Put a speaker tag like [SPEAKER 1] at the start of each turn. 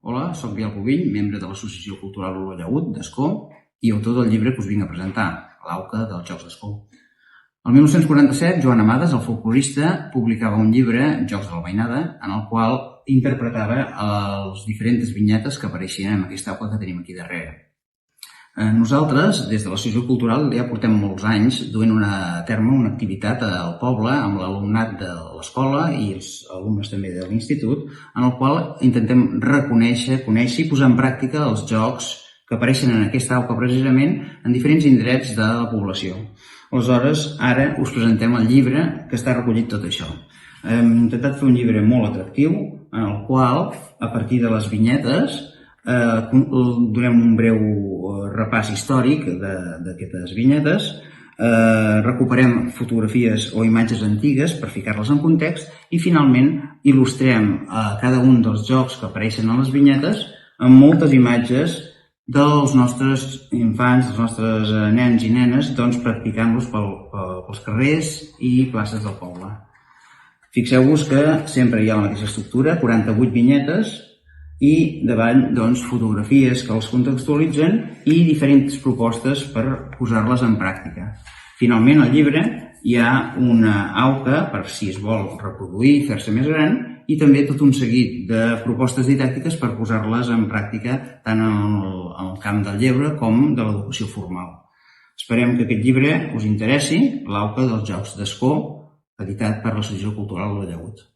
[SPEAKER 1] Hola, soc Biel Pubill, membre de l'Associació Cultural Olallaüt d'Ascó i autor del llibre que us vinc a presentar, L'Auca dels Jocs d'Ascó. El 1947, Joan Amades, el folclorista, publicava un llibre, Jocs de la Veïnada, en el qual interpretava les diferents vinyetes que apareixien en aquesta auca que tenim aquí darrere. Nosaltres, des de l'Associació Cultural, ja portem molts anys duent a terme una activitat al poble amb l'alumnat de l'escola i els alumnes també de l'institut, en el qual intentem reconèixer, conèixer i posar en pràctica els jocs que apareixen en aquesta auca precisament en diferents indrets de la població. Aleshores, ara us presentem el llibre que està recollit tot això. Hem intentat fer un llibre molt atractiu, en el qual, a partir de les vinyetes, donem un breu repàs històric d'aquestes vinyetes, recuperem fotografies o imatges antigues per ficar-les en context i finalment il·lustrem cada un dels jocs que apareixen a les vinyetes amb moltes imatges dels nostres infants, dels nostres nens i nenes, practicant-los pels carrers i places del poble. Fixeu-vos que sempre hi ha la mateixa estructura, 48 vinyetes, i davant fotografies que els contextualitzen i diferents propostes per posar-les en pràctica. Finalment, al llibre hi ha una auca per si es vol reproduir, fer-se més gran, i també tot un seguit de propostes didàctiques per posar-les en pràctica tant en el camp del lleure com de l'educació formal. Esperem que aquest llibre us interessi, L'Auca dels Jocs d'Ascó, editat per l'Associació Cultural Olallaüt.